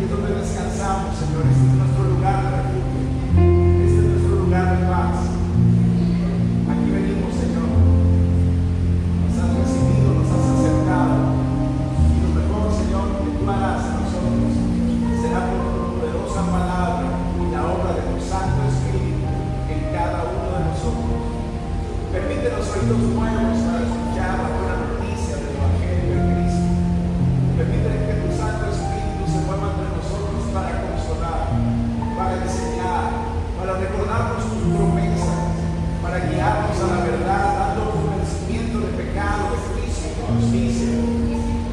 es donde descansamos, Señor. Este es nuestro lugar de refugio. Este es nuestro lugar de paz. Aquí venimos, Señor. Nos has recibido, nos has aceptado. Y lo mejor, Señor, que tú harás en nosotros será por tu poderosa palabra y la obra de tu Santo Espíritu en cada uno de nosotros. Permítenos oídos nuevos para escuchar la buena noticia del Evangelio de Cristo. Permíteme que tu Santo Espíritu se mueva entre nosotros para consolar, para enseñar, para recordarnos tus promesas, para guiarnos a la verdad, dando convencimiento de pecado, de juicio, de justicia.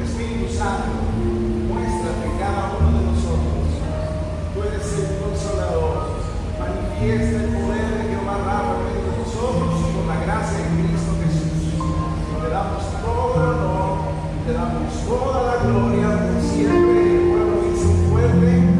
Espíritu Santo, muéstrate cada uno de nosotros. Tú eres el consolador. Manifiesta el poder de Jehová Rafa en medio de nosotros por la gracia de Cristo Jesús. Te damos todo el honor, te damos toda la gloria por siempre. El pueblo dice un fuerte amén.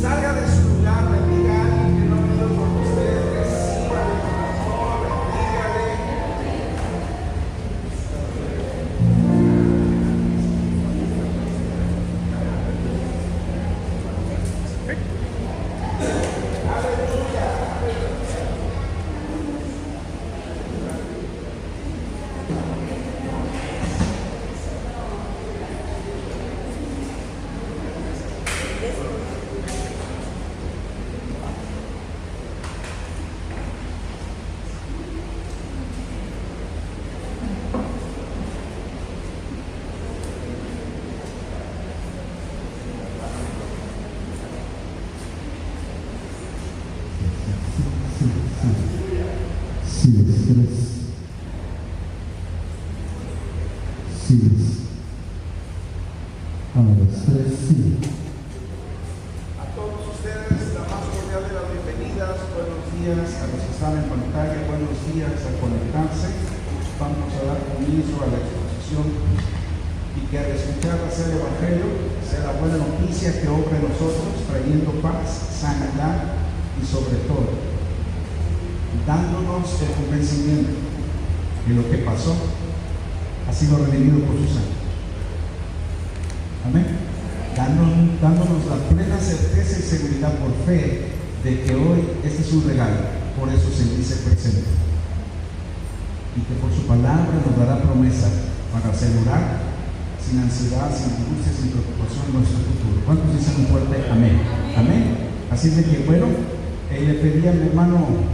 Salga de su lugar, bendiga a alguien que no ha venido por usted, reciba de tu amor, bendígale. A todos ustedes, la más cordial de las bienvenidas. Buenos días a los que están en pantalla, buenos días a conectarse. Vamos a dar comienzo a la exposición y que al escuchar el Evangelio sea la buena noticia que obra en nosotros, trayendo paz, sanidad y sobre todo dándonos el convencimiento que lo que pasó ha sido redimido por su sangre. Amén. Dándonos la plena certeza y seguridad por fe de que hoy este es un regalo, por eso se dice presente. Y que por su palabra nos dará promesa para asegurar sin ansiedad, sin angustia, sin preocupación nuestro futuro. ¿Cuántos dicen un fuerte amén? Amén. Así de que bueno, le pedí a mi hermano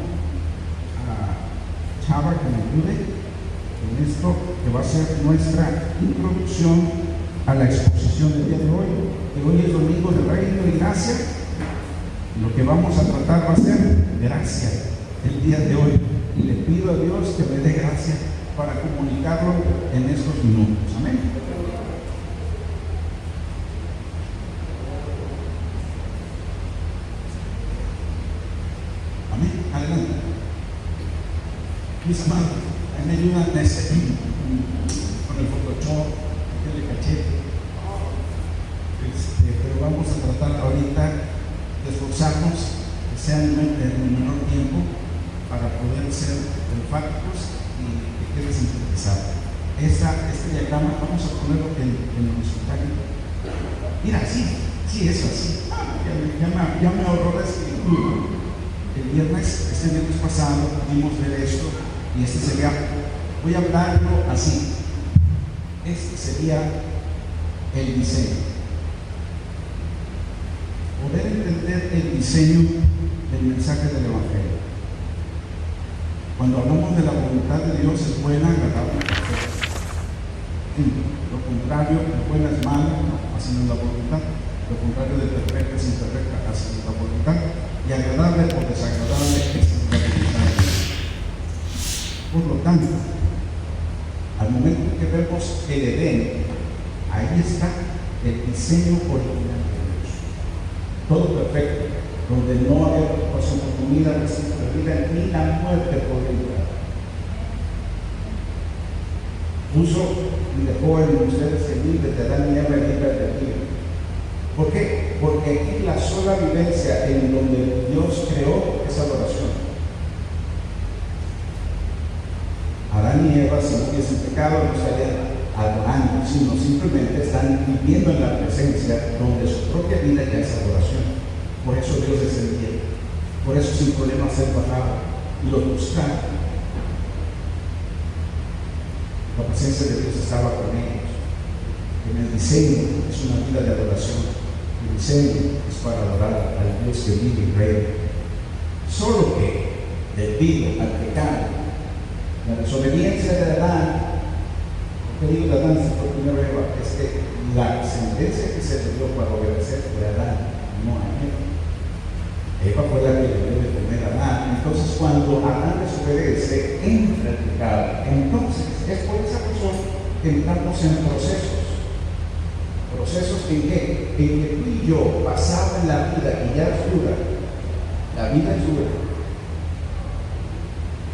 Chava que me ayude en esto que va a ser nuestra introducción a la exposición del día de hoy, que hoy es domingo de reino y gracia. Lo que vamos a tratar va a ser gracia el día de hoy, y le pido a Dios que me dé gracia para comunicarlo en estos minutos. Amén. Amén. Adelante. Mis amados, me ayudan con el Photoshop, el cachete. Pero vamos a tratar ahorita de esforzarnos que sea en el menor tiempo para poder ser enfáticos y que quede sintetizado. Este diagrama vamos a ponerlo en el resultado. Mira, sí, eso así. Ya me ahorró la escritura. El viernes pasado pudimos ver esto y este sería, voy a hablarlo así. Este sería el diseño. Poder entender el diseño del mensaje del Evangelio. Cuando hablamos de la voluntad de Dios, es buena, agradable y perfecta. Lo contrario, es buena, es mala, así no es la voluntad. Lo contrario de perfecta es imperfecta, así no es la voluntad. Y agradable o desagradable es la voluntad de Dios. Por lo tanto, al momento que vemos el Edén, ahí está el diseño original de Dios. Todo perfecto, donde no había preocupación por comida, recién perdida, ni la muerte podría entrar. Puso y dejó en ustedes el libre de Adán y Eva libre de ti. ¿Por qué? Porque aquí la sola vivencia en donde Dios creó es adoración. Adán y Eva, si no hubiesen pecado, no estarían adorando, sino simplemente están viviendo en la presencia donde su propia vida ya es adoración. Por eso Dios descendía, por eso sin problema ser bajado y los buscaron. La presencia de Dios estaba con ellos. En el diseño es una vida de adoración. El diseño es para adorar al Dios que vive y reina. Solo que, debido al pecado, la desobediencia de Adán, lo que digo de Adán por primera Eva, es que la sentencia que se le dio para obedecer fue a Adán, no a Eva. Eva fue la que le dio de comer a Adán. Entonces, cuando Adán desobedece, entra el pecado. Entonces, es por esa razón que entramos en procesos. ¿Procesos en qué? En que tú y yo, basado en la vida que ya es dura, la vida es dura,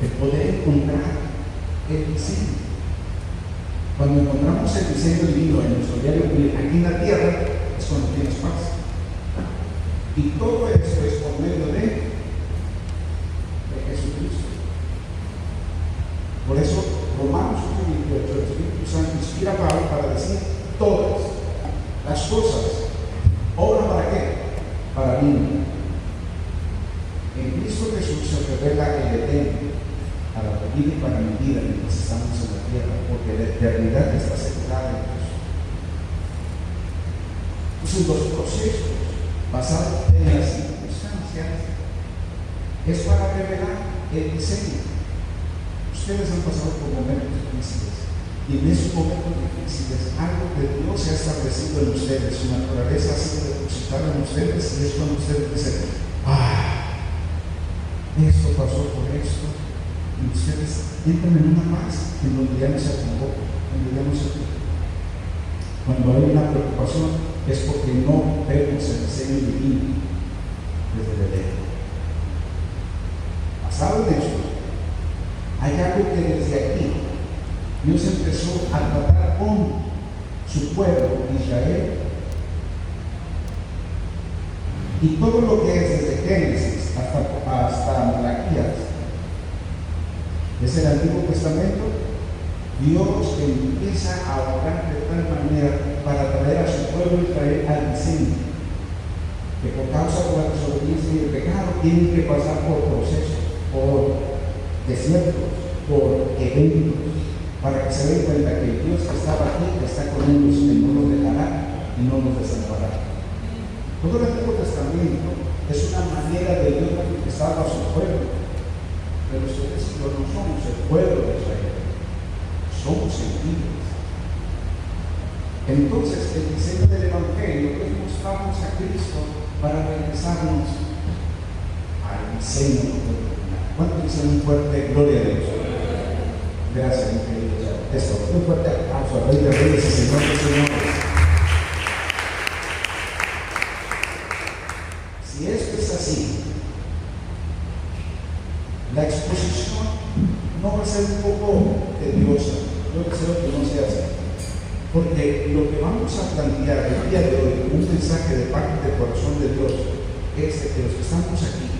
de poder encontrar el diseño. Cuando encontramos el diseño divino en nuestro diario vivir aquí en la tierra, es cuando tienes paz. Y todo esto es por medio de Jesucristo. Por eso, Romanos 1:28, el Espíritu Santo inspira a Pablo para decir todas las cosas obran para qué? Para mí. En Cristo Jesús se revela el Edén para la vida y para mi vida mientras estamos en la tierra, porque la eternidad está asegurada en Cristo. Entonces, los procesos basados en las circunstancias es para revelar el diseño. Ustedes han pasado por momentos difíciles. Y en esos momentos difíciles, algo de Dios se ha establecido en ustedes, su naturaleza ha sido depositada en ustedes, y es cuando ustedes dicen, esto pasó por esto, y ustedes entran en una paz en donde ya no se acabó, donde ya no se acabó. Cuando hay una preocupación, es porque no vemos el diseño divino desde el Edén. Basado en eso, hay algo que desde aquí Dios empezó a tratar con su pueblo, Israel, y todo lo que es desde Génesis hasta Malaquías, desde el Antiguo Testamento, Dios empieza a obrar de tal manera para traer a su pueblo Israel al diseño, que por causa de la desobediencia y el pecado tienen que pasar por procesos, por desiertos, por eventos, para que se den cuenta que el Dios que estaba aquí está con ellos, que no los dejará y no los desamparará. Todo el Antiguo Testamento es una manera de Dios manifestar a su pueblo, pero ustedes no somos el pueblo de Israel, somos gentiles. Entonces, el diseño del Evangelio es mostrarnos a Cristo para regresarnos al diseño original. ¿Cuánto dicen un fuerte gloria a Dios? Gracias, mi querido. Esto, un fuerte aplauso al Rey de Reyes y Señor de Señores. Si esto es así, la exposición no va a ser un poco tediosa. Yo deseo que no sea así. Porque lo que vamos a plantear el día de hoy, un mensaje de parte del corazón de Dios, es de que los que estamos aquí,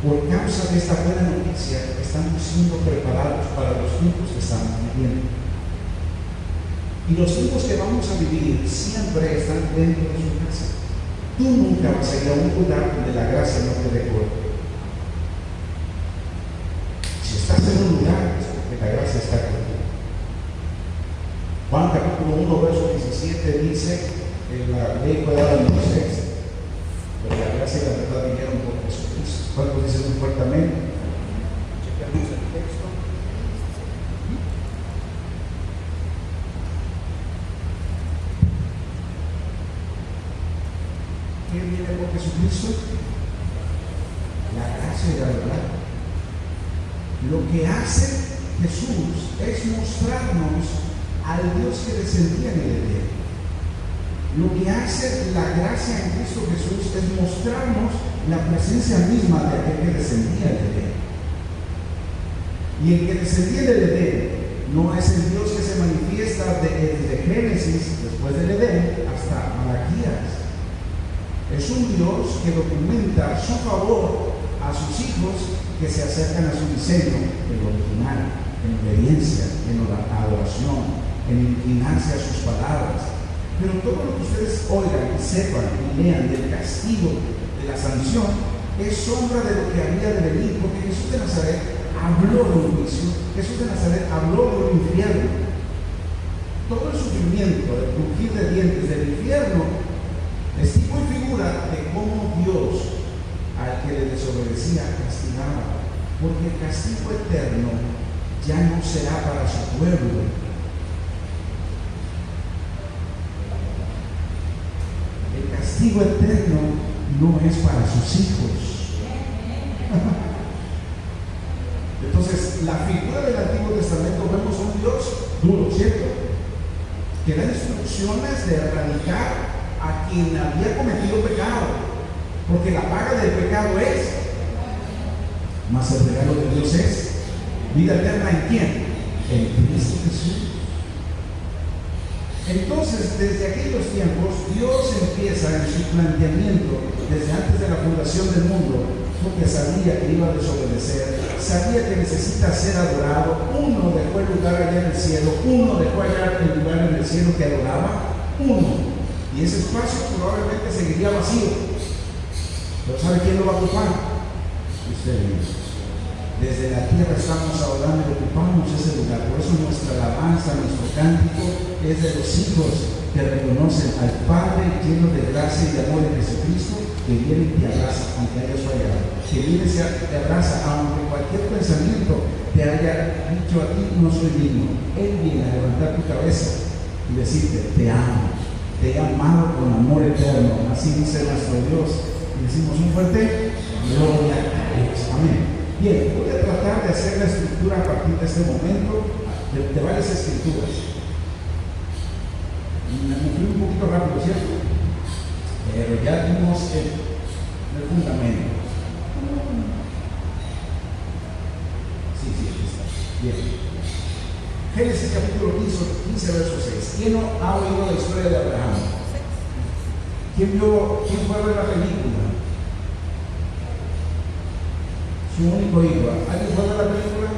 por causa de esta buena noticia, estamos siendo preparados para los tiempos que estamos viviendo. Y los tiempos que vamos a vivir siempre están dentro de su casa. Tú nunca vas a ir a un lugar donde la gracia no te dé golpe. Si estás en un lugar, es porque la gracia está contigo. Juan capítulo 1, verso 17 dice que la ley fue dada a Moisés, pero la gracia y la verdad vinieron por Jesucristo. ¿Cuántos dicen muy fuertemente? Chequemos el texto. ¿Qué viene por Jesucristo? La gracia y la verdad. Lo que hace Jesús es mostrarnos al Dios que descendía en el Edén. Lo que hace la gracia en Cristo Jesús es mostrarnos la presencia misma de aquel que descendía del Edén. Y el que descendía del Edén no es el Dios que se manifiesta desde Génesis, después del Edén, hasta Malaquías. Es un Dios que documenta su favor a sus hijos que se acercan a su diseño, en lo original, en obediencia, en adoración, en inclinarse a sus palabras. Pero todo lo que ustedes oigan y sepan y lean del castigo, de la sanción, es sombra de lo que había de venir, porque Jesús de Nazaret habló de un juicio, Jesús de Nazaret habló de un infierno. Todo el sufrimiento, el crujir de dientes del infierno es tipo y figura de cómo Dios al que le desobedecía castigaba, porque el castigo eterno ya no será para su pueblo. El castigo eterno no es para sus hijos. Entonces, la figura del Antiguo Testamento vemos un Dios duro, ¿cierto? Que da instrucciones de erradicar a quien había cometido pecado, porque la paga del pecado es, mas el regalo de Dios es vida eterna. ¿En quién? En Cristo Jesús. Entonces, desde aquellos tiempos, Dios empieza en su planteamiento, desde antes de la fundación del mundo, porque sabía que iba a desobedecer, sabía que necesita ser adorado. Uno dejó el lugar allá en el cielo, uno dejó allá el lugar en el cielo que adoraba, uno. Y ese espacio probablemente seguiría vacío. Pero ¿sabe quién lo va a ocupar? Usted mismo. Desde la tierra estamos adorando y ocupamos ese lugar. Por eso nuestra alabanza, nuestro cántico es de los hijos que reconocen al Padre lleno de gracia y de amor en Jesucristo, que viene y te abraza aunque hayas fallado, que viene y te abraza aunque cualquier pensamiento te haya dicho a ti no soy digno. Él viene a levantar tu cabeza y decirte te amo, te he amado con amor eterno. Así dice nuestro Dios. Y decimos un fuerte gloria a Dios. Amén. Bien, voy a tratar de hacer la estructura a partir de este momento de varias escrituras. Me fui un poquito rápido, ¿cierto? Pero ya vimos el fundamento. Sí, aquí está. Bien. Génesis capítulo 15, verso 6. ¿Quién no ha oído la historia de Abraham? ¿Quién fue a ver la película? Su único hijo. ¿Alguien fue a ver la película?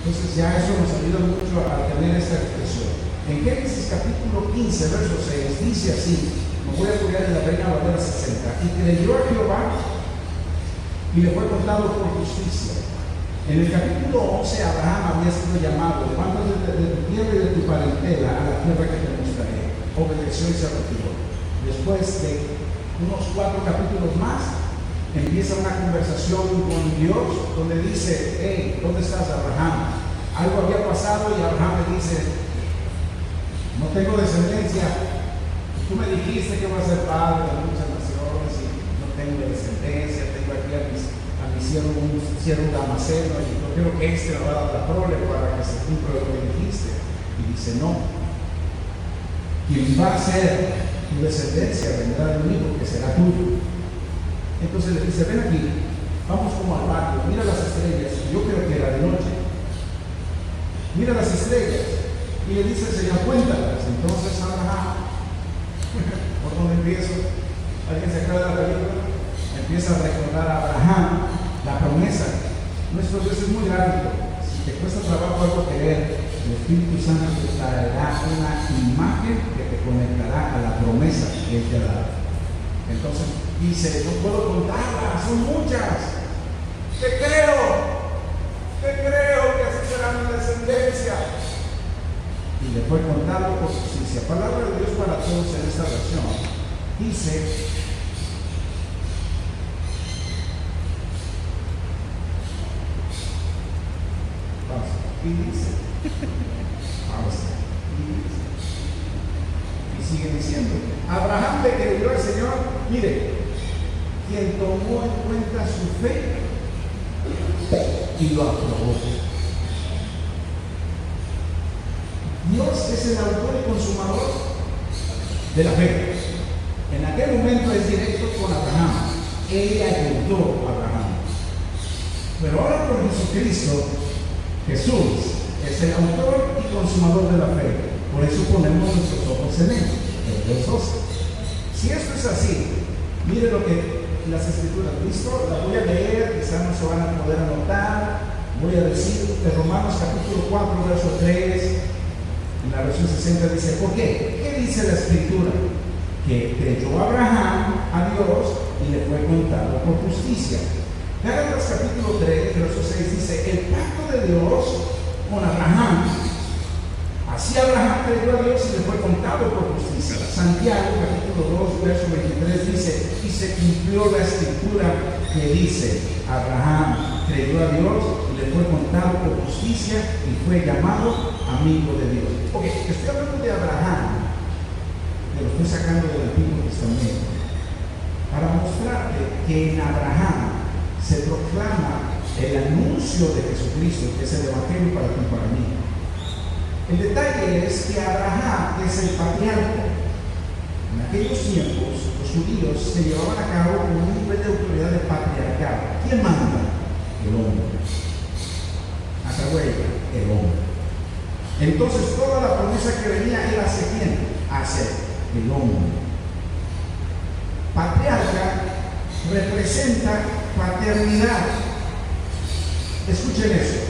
Entonces ya eso nos ayuda mucho a tener esta expresión. En Génesis capítulo 15, verso 6, dice así, me voy a apoyar en la Reina Valera 60, y creyó a Jehová y le fue contado por justicia. En el capítulo 11, Abraham había sido llamado, levántate de tu tierra y de tu parentela a la tierra que te mostraré. Obedeció y se retiró. Después de unos 4 capítulos más, empieza una conversación con Dios donde dice, hey, ¿dónde estás, Abraham? Algo había pasado y Abraham le dice, no tengo descendencia. Tú me dijiste que voy a ser padre de muchas naciones y no tengo descendencia. Tengo aquí a mi siervo Damaseno y yo creo que este me va a dar la prole para que se cumpla lo que dijiste. Y dice, no. Quien va a ser tu descendencia vendrá de un hijo que será tuyo. Entonces le dice, ven aquí, vamos como al barrio, mira las estrellas. Yo creo que era de noche. Mira las estrellas. Y le dice el Señor, cuéntalas. Entonces Abraham, ¿por dónde empiezo? ¿Alguien se acuerda de la película? Empieza a recordar a Abraham la promesa. Nuestro Dios es muy grande. Si te cuesta trabajo algo querer, el Espíritu Santo te traerá una imagen que te conectará a la promesa que Él te ha dado. Entonces dice, no puedo contarlas, son muchas. Te creo que así será mi descendencia. Y le fue contado por justicia. Palabra de Dios para todos en esta versión. Dice, y sigue diciendo, Abraham le creyó al Señor, mire, quien tomó en cuenta su fe y lo aprobó. Dios es el autor y consumador de la fe. En aquel momento es directo con Abraham. Él ayudó a Abraham. Pero ahora por Jesucristo, Jesús es el autor y consumador de la fe. Por eso ponemos nuestros ojos en Él. Hebreos 12. Si esto es así, mire lo que las escrituras, ¿listo? La voy a leer, quizás no se van a poder anotar. Voy a decir de Romanos capítulo 4, verso 3, en la versión 60 dice, ¿por qué? ¿Qué dice la escritura? Que creyó Abraham a Dios y le fue contado por justicia. Gálatas capítulo 3, verso 6 dice, el pacto de Dios con Abraham, así Abraham creyó a Dios y le fue contado por justicia. Santiago capítulo 2, verso 23 dice, y se cumplió la escritura que dice, Abraham creyó a Dios y le fue contado por justicia y fue llamado amigo de Dios. Ok, estoy hablando de Abraham, lo estoy sacando del Antiguo Testamento, para mostrarte que en Abraham se proclama el anuncio de Jesucristo, que es el Evangelio para ti y para mí. El detalle es que Abraham es el patriarca. En aquellos tiempos, los judíos se llevaban a cabo con un nivel de autoridad de patriarcado. ¿Quién manda? El hombre. Asahuella, el hombre. Entonces, toda la promesa que venía era hacia quién? Hacia el hombre. Patriarca representa paternidad. Escuchen eso.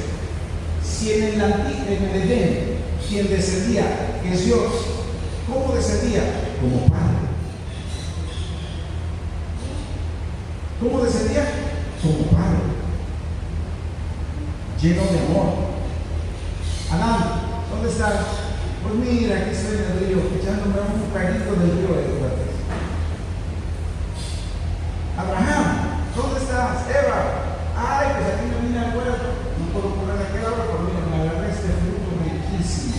Si en el Edén, quien descendía es Dios, ¿cómo descendía? Como padre. ¿Cómo descendía? Como padre. Lleno de amor. Adán, ¿dónde estás? Pues mira, aquí estoy en el río, echándome un carrito del río Éufrates. Abraham, ¿dónde estás? Eva, ay, pues aquí me vine al huerto. No puedo poner aquel agua, pero mira, me agarré este fruto riquísimo.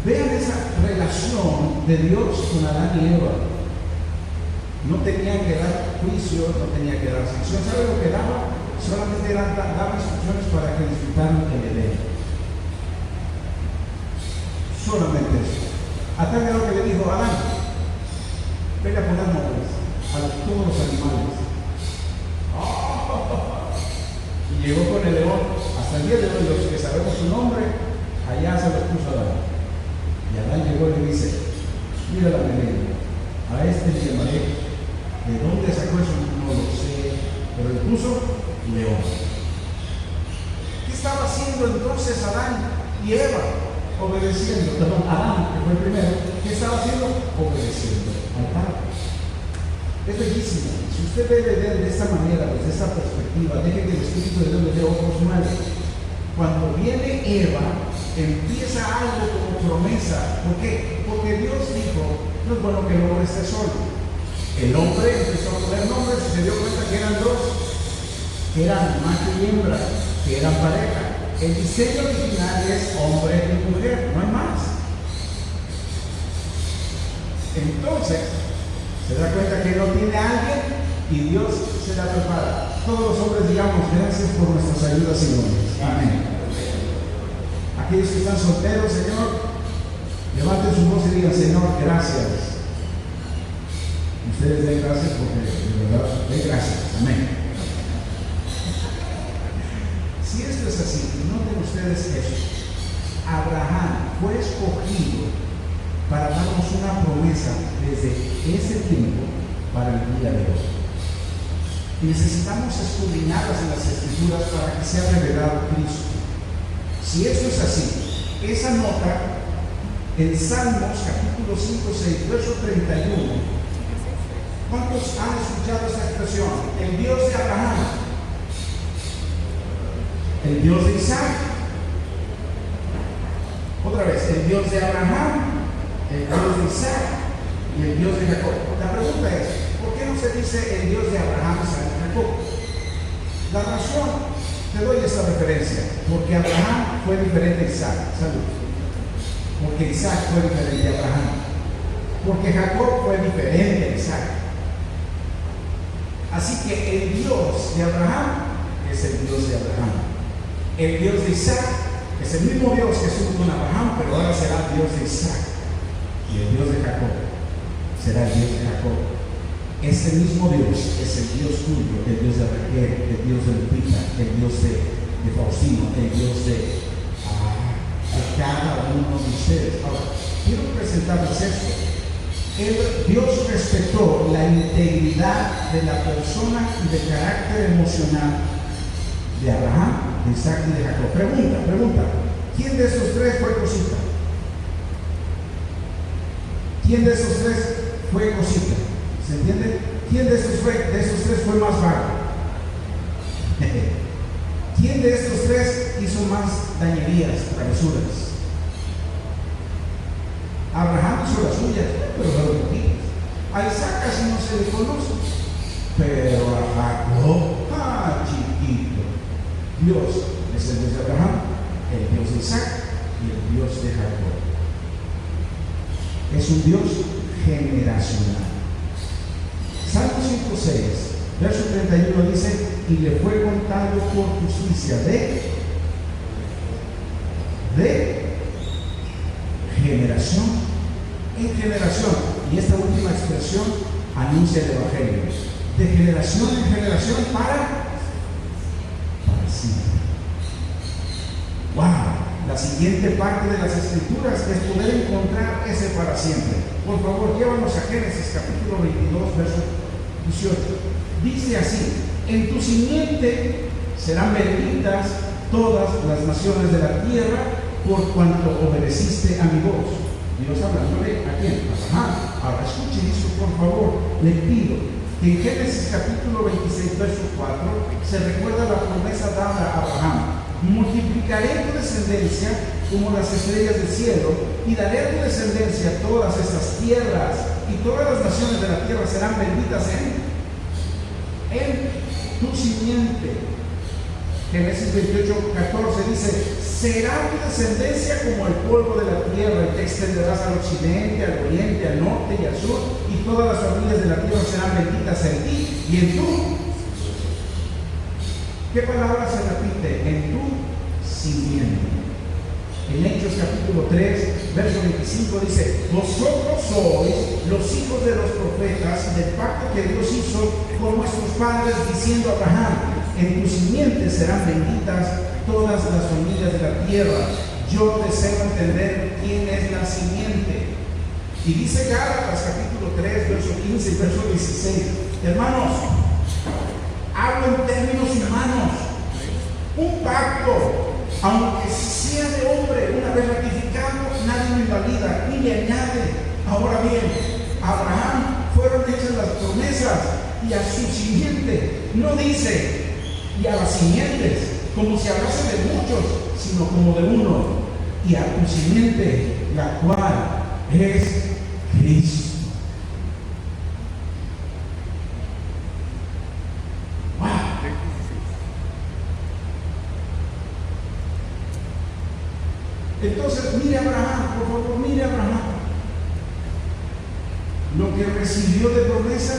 Vean esa relación de Dios con Adán y Eva. No tenía que dar juicio, no tenía que dar sanción. ¿Sabe lo que daba? Solamente daba instrucciones para que disfrutaran el Edén. Solamente eso. A tal grado que le dijo a Adán, venga a poner nombres a todos los animales. Oh, y llegó con el león. Hasta el día de hoy, los que sabemos su nombre, allá se los puso a Adán. Y Adán llegó y le dice, mira la melena, a este le llamaré. ¿De dónde sacó eso? No lo sé, pero le puso león. ¿Qué estaba haciendo entonces Adán y Eva? Obedeciendo. Perdón, Adán, que fue el primero. ¿Qué estaba haciendo? Obedeciendo al Padre. Es bellísimo. Si usted ve de esta manera, desde esta perspectiva, deje que el Espíritu de Dios le dé ojos nuevos. Cuando viene Eva, empieza algo como promesa. ¿Por qué? Porque Dios dijo, no es bueno que el hombre esté solo. El hombre empezó a poner nombres y se dio cuenta que eran dos, que eran macho y hembra, que eran pareja. El diseño original es hombre y mujer, no hay más. Entonces, se da cuenta que no tiene a alguien y Dios se la prepara. Todos los hombres digamos gracias por nuestras ayudas y dones. Amén. Aquellos que están solteros, Señor, levanten su voz y digan, Señor, gracias. Ustedes den gracias porque de verdad den gracias. Amén. Si esto es así, noten ustedes eso. Abraham fue escogido para darnos una promesa desde ese tiempo para el día de hoy. Y necesitamos escudriñarlas en las Escrituras para que sea revelado Cristo. Si esto es así, esa nota en Salmos capítulo 5, 6, verso 31. ¿Cuántos han escuchado esta expresión? El Dios de Abraham, el Dios de Isaac, otra vez, el Dios de Abraham, el Dios de Isaac y el Dios de Jacob. La pregunta es, ¿por qué no se dice el Dios de Abraham, Isaac y Jacob? La razón, te doy esta referencia, porque Abraham fue diferente a Isaac. Salud. Porque Isaac fue diferente a Abraham. Porque Jacob fue diferente a Isaac. Así que el Dios de Abraham es el Dios de Abraham. El Dios de Isaac es el mismo Dios que estuvo con Abraham, pero ahora será el Dios de Isaac. Y el Dios de Jacob será el Dios de Jacob. Ese mismo Dios es el Dios tuyo, el Dios de Raquel, el Dios de Lupita, el Dios de Faustino, el Dios de cada uno de ustedes. Ahora, quiero presentarles esto. Dios respetó la integridad de la persona y del carácter emocional de Abraham, de Isaac y de Jacob. Pregunta, ¿quién de esos tres fue cosita? ¿Quién de esos tres fue cosita? ¿Se entiende? ¿Quién de esos tres fue más vago? ¿Quién de estos tres hizo más dañerías, travesuras? Abraham hizo las suyas, pero no lo poquitas. A Isaac casi no se le conoce, pero a Jacob, chiquito. Dios es el Dios de Abraham, el Dios de Isaac y el Dios de Jacob. Es un Dios generacional. Salmo 106, verso 31 dice: y le fue contado por justicia de generación en generación. Y esta última expresión anuncia el Evangelio. De generación en generación para siempre. ¡Wow! La siguiente parte de las Escrituras es poder encontrar ese para siempre. Por favor, llévanos a Génesis capítulo 22, verso 18. Dice así: en tu simiente serán benditas todas las naciones de la tierra, por cuanto obedeciste a mi voz. Dios hablándole a quién? A Abraham. Ahora escuchen esto, por favor. Le pido que en Génesis capítulo 26, verso 4, se recuerda la promesa dada a Abraham: multiplicaré tu descendencia como las estrellas del cielo, y daré a tu descendencia todas estas tierras, y todas las naciones de la tierra serán benditas en tu simiente. Génesis 28, 14 dice: será tu descendencia como el polvo de la tierra, y te extenderás al occidente, al oriente, al norte y al sur, y todas las familias de la tierra serán benditas en ti y en tu. ¿Qué palabra se repite? En tu simiente. En Hechos capítulo 3, verso 25 dice: vosotros sois los hijos de los profetas del pacto que Dios hizo con nuestros padres, diciendo a Abraham: en tu simiente serán benditas todas las familias de la tierra. Yo deseo entender quién es la simiente. Y dice Gálatas capítulo 3, verso 15 y verso 16. Hermanos, hablo en términos humanos. Un pacto, aunque sea de hombre, una vez ratificado, nadie lo invalida ni le añade. Ahora bien, a Abraham fueron hechas las promesas, y a su simiente. No dice y a las simientes, como si hablase de muchos, sino como de uno, y a tu simiente, la cual es Cristo. ¡Wow! Entonces, mire a Abraham, por favor, mire a Abraham. Lo que recibió de promesa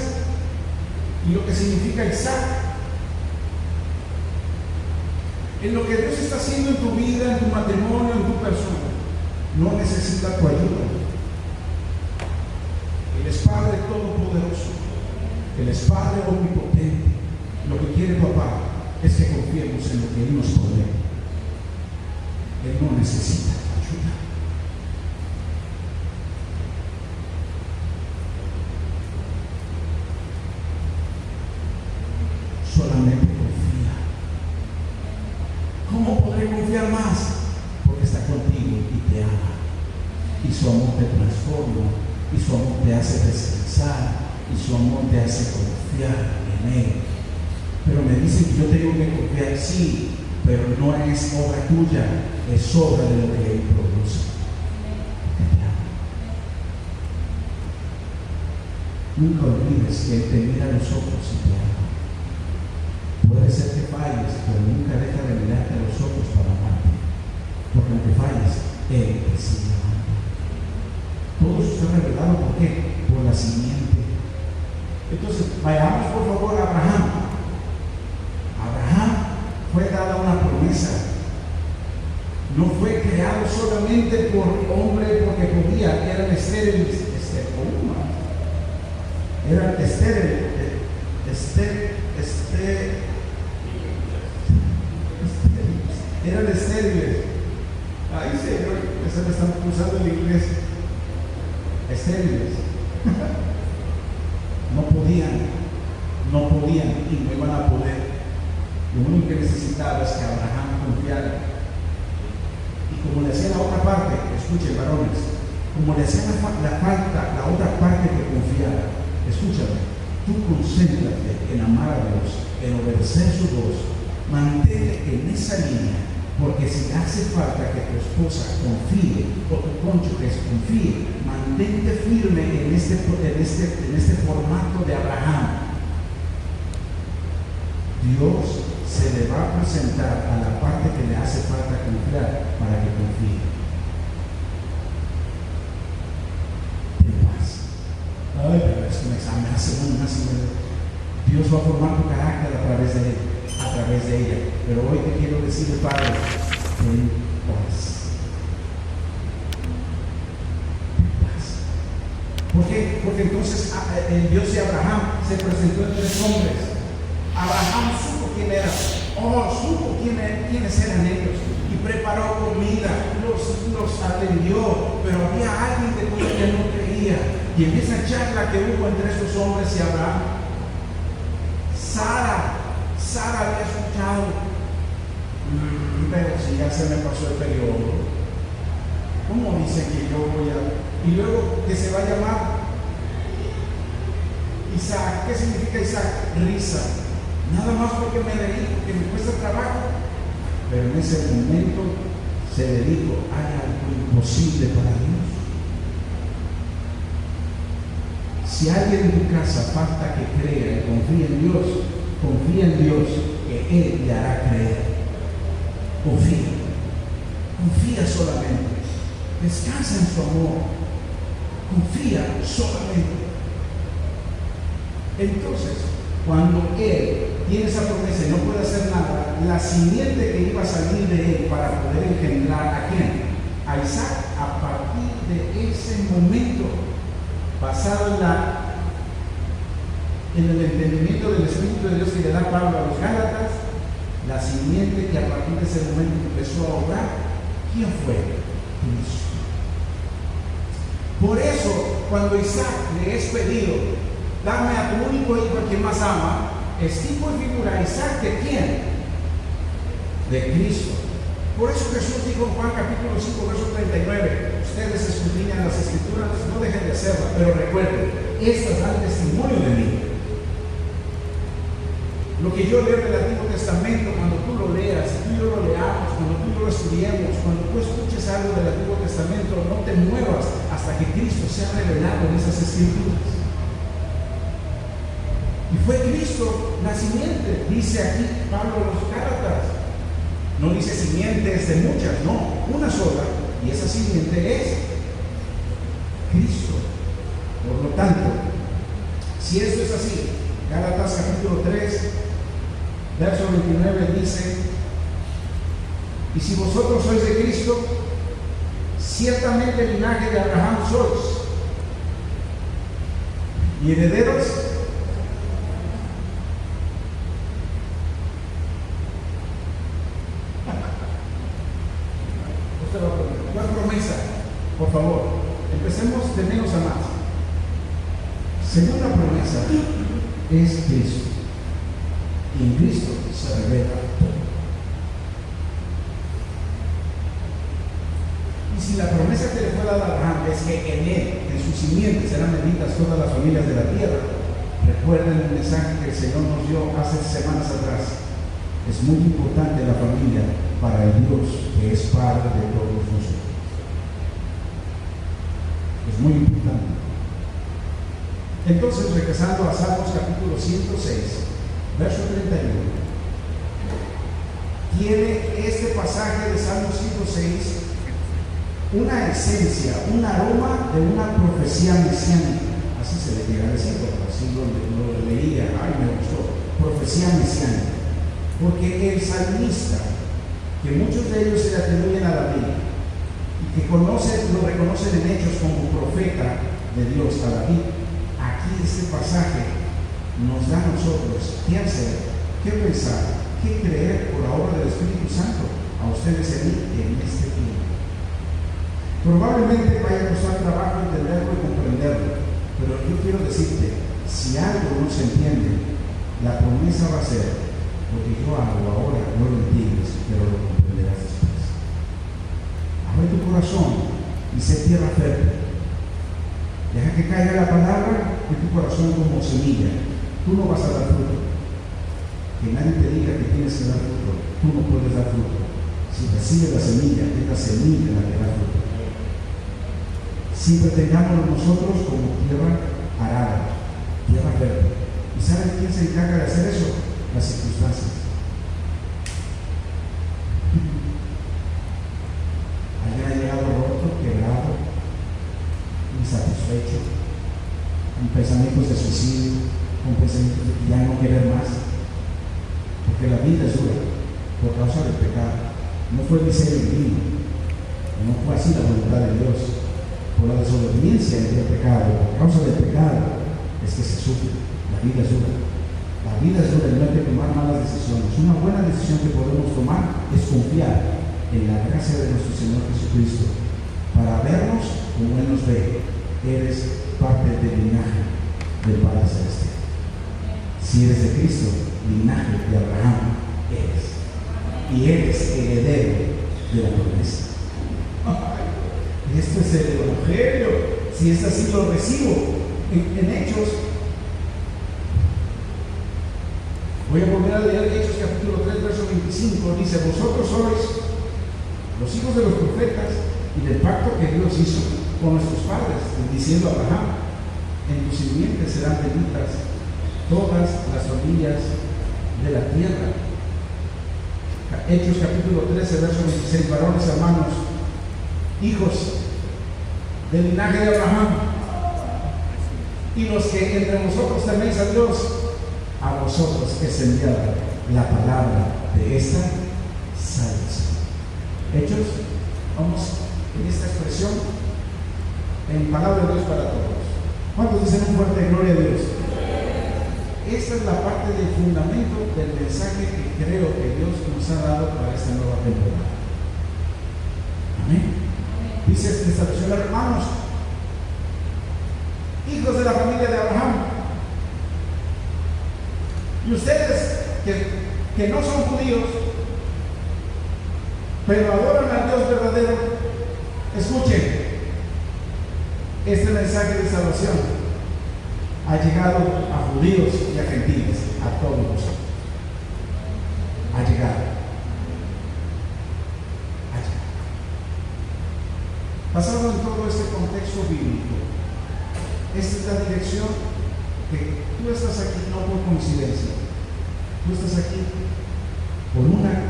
y lo que significa Isaac. En lo que Dios está haciendo en tu vida, en tu matrimonio, en tu persona, no necesita tu ayuda. Él es Padre Todopoderoso, Él es Padre Omnipotente. Lo que quiere papá es que confiemos en lo que Él nos provee. Él no necesita ayuda. Solamente confía. ¿Cómo podré confiar más? Porque está contigo y te ama. Y su amor te transforma. Y su amor te hace descansar. Y su amor te hace confiar en Él. Pero me dicen que yo tengo que confiar, sí, pero no es obra tuya, es obra de lo que Él produce. Porque te ama. Nunca olvides que Él te mira a los ojos y te ama. Puede ser que falles, pero nunca deja de mirarte a los ojos para amarte. Porque aunque falles, Él te sigue amando. Todo eso está revelado, ¿por qué? Por la simiente. Entonces, vayamos por favor a Abraham. Abraham fue dada una promesa. No fue creado solamente por hombre porque podía, eran estériles, eran estériles, eran estériles. Ay, Señor, se me están usando el inglés. estériles. No podían y no iban a poder. Lo único que necesitaba es que Abraham confiara. Y como le hacía la otra parte, escuchen varones, como le hacía la otra parte que confiara, escúchame, tú concéntrate en amar a Dios, en obedecer su voz, mantente en esa línea, porque si hace falta que tu esposa confíe o tu cónyuge confíe, mantente firme en este formato de Abraham. Dios se le va a presentar a la parte que le hace falta confiar para que confíe. Ten paz. Ay, pero es que me hace una Dios va a formar tu carácter a través de él, a través de ella. Pero hoy te quiero decir, Padre, ten paz. Ten paz. ¿Por qué? Porque entonces el Dios de Abraham se presentó en 3 hombres. Abraham supo quién era, supo quiénes eran ellos, y preparó comida, los atendió, pero había alguien de quien que no creía. Y en esa charla que hubo entre esos hombres y Abraham, Sara había escuchado, pero si ya se me pasó el periodo, ¿cómo dice que yo voy a...? Y luego que se va a llamar Isaac. ¿Qué significa Isaac? Risa. Nada más porque me le dijo que me cuesta trabajo. Pero en ese momento se le dijo, hay algo imposible para Dios. Si alguien en tu casa falta que crea y confía en Dios, que Él le hará creer. Confía solamente. Descansa en su amor. Confía solamente. Entonces, cuando Él tiene esa promesa y no puede hacer nada, la simiente que iba a salir de Él para poder engendrar ¿a quién? A Isaac, a partir de ese momento, basado en el entendimiento del Espíritu de Dios que le da Pablo a los Gálatas, la simiente que a partir de ese momento empezó a obrar, ¿quién fue? Cristo. Por eso, cuando Isaac le es pedido, dame a tu único hijo a quien más ama, es tipo y figura Isaac de quién? De Cristo. Por eso Jesús dijo en Juan capítulo 5, verso 39, ustedes escudriñan las escrituras, no dejen de hacerlas, pero recuerden, estas dan testimonio de mí. Lo que yo leo del Antiguo Testamento, cuando tú lo leas, tú y yo lo leamos, cuando tú y yo lo estudiemos, cuando tú escuches algo del Antiguo Testamento, no te muevas hasta que Cristo sea revelado en esas escrituras. Y fue Cristo la simiente, dice aquí Pablo a los Gálatas. No dice simientes de muchas, no, una sola, y esa simiente es Cristo. Por lo tanto, si esto es así, Gálatas capítulo 3, verso 29 dice, y si vosotros sois de Cristo, ciertamente el linaje de Abraham sois, y herederos ¿cuál promesa? Por favor, empecemos de menos a más. Segunda promesa es Cristo. Y en Cristo se revela todo. Y si la promesa que le fue dada a Abraham es que en él, en sus simientes, serán benditas todas las familias de la tierra, recuerden el mensaje que el Señor nos dio hace semanas atrás. Es muy importante la familia para el Dios que es Padre de todos nosotros. Es muy importante. Entonces, regresando a Salmos capítulo 106, verso 31, tiene este pasaje de Salmos 106 una esencia, un aroma de una profecía mesiánica. Así se le llega a decir, así lo leía, me gustó, profecía mesiánica. Porque el salmista, que muchos de ellos se le atribuyen a David, y que lo reconocen en Hechos como profeta de Dios a David, aquí este pasaje nos da a nosotros qué hacer, qué pensar, qué creer por la obra del Espíritu Santo a ustedes en este tiempo. Probablemente vaya a costar trabajo entenderlo y comprenderlo, pero yo quiero decirte, si algo no se entiende, la promesa va a ser: lo que yo hago ahora no lo entiendes, pero lo comprenderás después. Abre tu corazón y sé tierra fértil. Deja que caiga la palabra de tu corazón como semilla. Tú no vas a dar fruto. Que nadie te diga que tienes que dar fruto. Tú no puedes dar fruto. Si recibes la semilla, es la semilla la que da fruto. Siempre tengámoslo nosotros como tierra arada, tierra fértil. ¿Y saben quién se encarga de hacer eso? Las circunstancias. Alguien ha llegado roto, quebrado, insatisfecho, con pensamientos de suicidio, con pensamientos de que ya no querer más, porque la vida es dura por causa del pecado. No fue el diseño divino, no fue así la voluntad de Dios. Por la desobediencia del pecado, por causa del pecado, es que se sufre. La vida es dura. La vida es dura y no hay que tomar malas decisiones. Una buena decisión que podemos tomar es confiar en la gracia de nuestro Señor Jesucristo para vernos como Él nos ve. Eres parte del linaje del Padre Celestial. Si eres de Cristo, linaje de Abraham eres. Y eres heredero de la promesa. Esto es el Evangelio. Si es así, lo recibo. En Hechos, voy a volver a leer Hechos capítulo 3, verso 25. Dice: vosotros sois los hijos de los profetas y del pacto que Dios hizo con nuestros padres, diciendo a Abraham: en tus simientes serán benditas todas las familias de la tierra. Hechos capítulo 13, verso 26. Varones, hermanos, hijos del linaje de Abraham, y los que entre vosotros teméis a Dios, a vosotros es enviada la palabra de esta salvación. Hechos, vamos en esta expresión, en palabra de Dios para todos. ¿Cuántos dicen un fuerte gloria a Dios? Esta es la parte del fundamento del mensaje que creo que Dios nos ha dado para esta nueva temporada. Amén. Dice esta versión: hermanos, hijos de la familia de Abraham, y ustedes que no son judíos, pero adoran al Dios verdadero, escuchen, este mensaje de salvación ha llegado a judíos y a gentiles, a todos nosotros. Ha llegado. Basado en todo este contexto bíblico, esta es la dirección que tú estás aquí no por coincidencia, tú estás aquí por una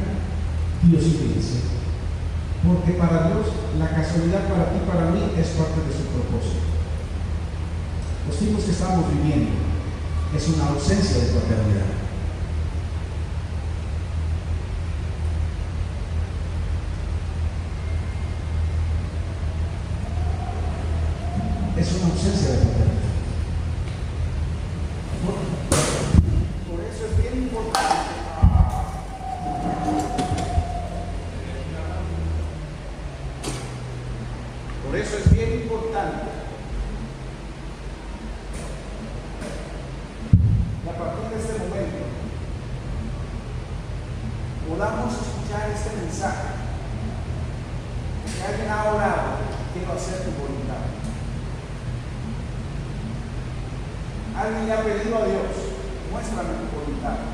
diosidencia, porque para Dios la casualidad para ti, para mí, es parte de su propósito. Los tiempos que estamos viviendo es una ausencia de paternidad. Es una ausencia de paternidad. Por eso es bien importante. Por eso es bien importante. Y a partir de este momento podamos escuchar este mensaje. Si alguien ha orado, quiero hacer tu voluntad. Alguien le ha pedido a Dios: muéstrame tu voluntad.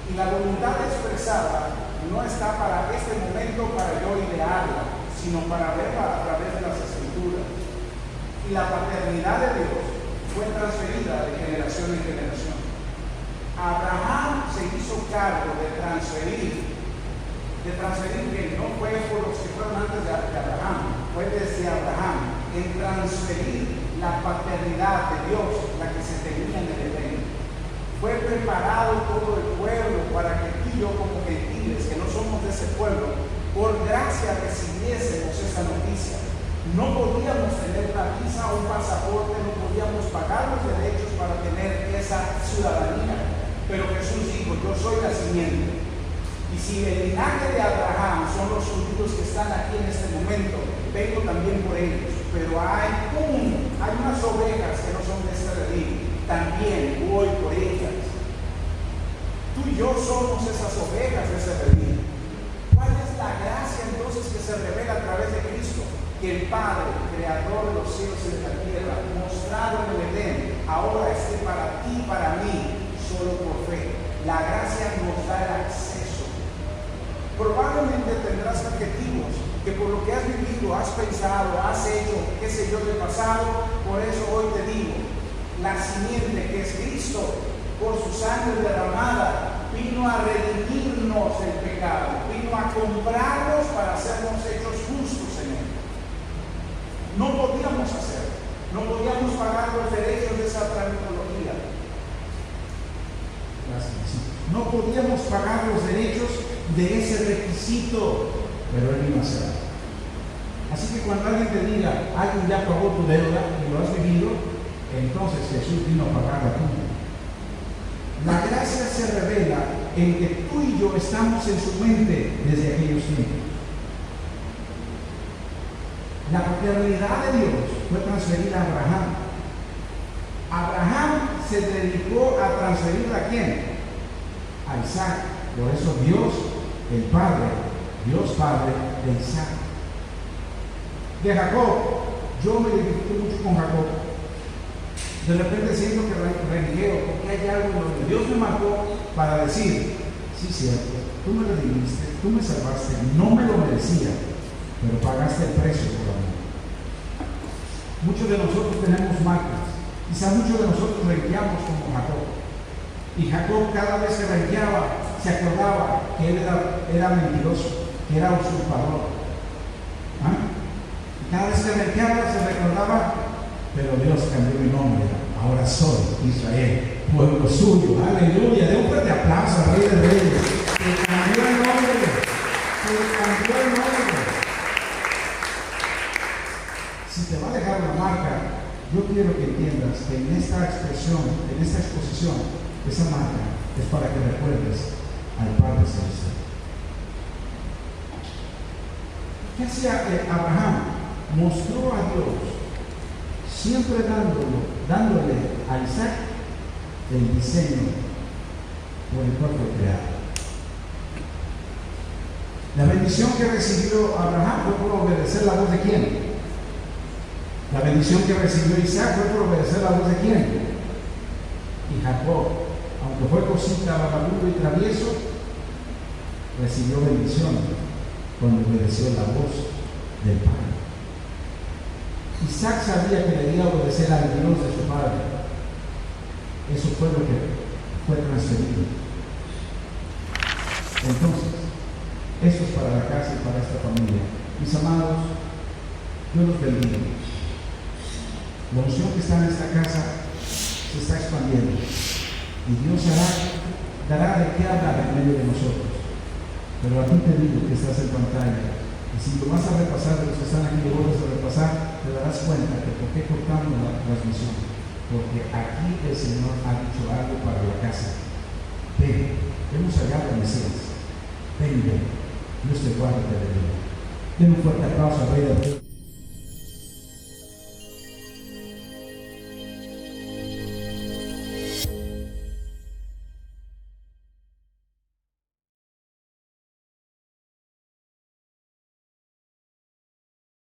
Y la voluntad expresada no está para este momento para yo idearla, sino para verla a través de las Escrituras. Y la paternidad de Dios fue transferida de generación en generación. Abraham se hizo cargo de transferir que no fue por los que fueron antes de Abraham, fue desde Abraham, en transferir la paternidad de Dios, la que se tenía en el Edén. Fue preparado todo el pueblo para que tú y yo como gentiles, que no somos de ese pueblo, por gracia recibiésemos esa noticia. No podíamos tener una visa o un pasaporte, no podíamos pagar los derechos para tener esa ciudadanía. Pero Jesús dijo: yo soy la simiente. Y si el linaje de Abraham son los judíos que están aquí en este momento, vengo también por ellos. Pero hay unas ovejas que no son de este redil, también voy por ellas. Tú y yo somos esas ovejas de ese redil. ¿Cuál es la gracia entonces que se revela a través de Cristo? Que el Padre, creador de los cielos y de la tierra, mostrado en el Edén, ahora esté para ti y para mí, solo por fe. La gracia nos da el acceso. Probablemente tendrás adjetivos que por lo que has vivido, has pensado, has hecho, qué sé yo, de pasado. Por eso hoy te digo, la simiente que es Cristo, por su sangre derramada, vino a redimirnos del pecado, vino a comprarnos para hacernos hechos justos en Él. No podíamos hacerlo, no podíamos pagar los derechos de esa tramitología. No podíamos pagar los derechos de ese requisito, pero Él vino a hacerlo. Así que cuando alguien te diga, alguien ya pagó tu deuda y lo has vivido, entonces Jesús vino a pagar la tuya. La gracia se revela en que tú y yo estamos en su mente desde aquellos tiempos. La paternidad de Dios fue transferida a Abraham. Abraham se dedicó a transferirla ¿a quién? A Isaac. Por eso Dios, el Padre, Dios Padre de Isaac. De Jacob, yo me identifico mucho con Jacob. De repente siento que rengueo, porque hay algo en lo que Dios me marcó para decir, sí, cierto, tú me redimiste, tú me salvaste, no me lo merecía, pero pagaste el precio por amor. Muchos de nosotros tenemos marcas, quizá muchos de nosotros rengueamos como Jacob. Y Jacob cada vez que rengueaba, se acordaba que él era mentiroso, que era usurpador. ¿Ah? Y cada vez que rengueaba se recordaba, pero Dios cambió mi nombre, ahora soy Israel, pueblo suyo, aleluya. De un fuerte aplauso al Rey de Reyes, que cambió el nombre, que cambió el nombre. Si te va a dejar una marca, yo quiero que entiendas que en esta expresión, en esta exposición, esa marca es para que recuerdes al Padre Celestial. ¿Qué hacía Abraham? Mostró a Dios, siempre dándole a Isaac el diseño por el cual fue creado. La bendición que recibió Abraham fue por obedecer la voz de quién. La bendición que recibió Isaac fue por obedecer la voz de quién. Y Jacob, aunque fue cosita, vagabundo y travieso, recibió bendición cuando obedeció la voz del Padre. Isaac sabía que debía obedecer al Dios de su padre. Eso fue lo que fue transferido. Entonces, eso es para la casa y para esta familia. Mis amados, yo los bendigo. La unción que está en esta casa se está expandiendo. Y Dios dará de qué hablar en medio de nosotros. Pero a ti te digo que estás en pantalla. Y si lo vas a repasar de los que están aquí, lo vuelves a repasar, te darás cuenta que por qué cortamos la transmisión. Porque aquí el Señor ha dicho algo para la casa. Ven, hemos hallado al Mesías. Ven, Dios te guarde y te bendiga. Den un fuerte aplauso al Rey de Reyes.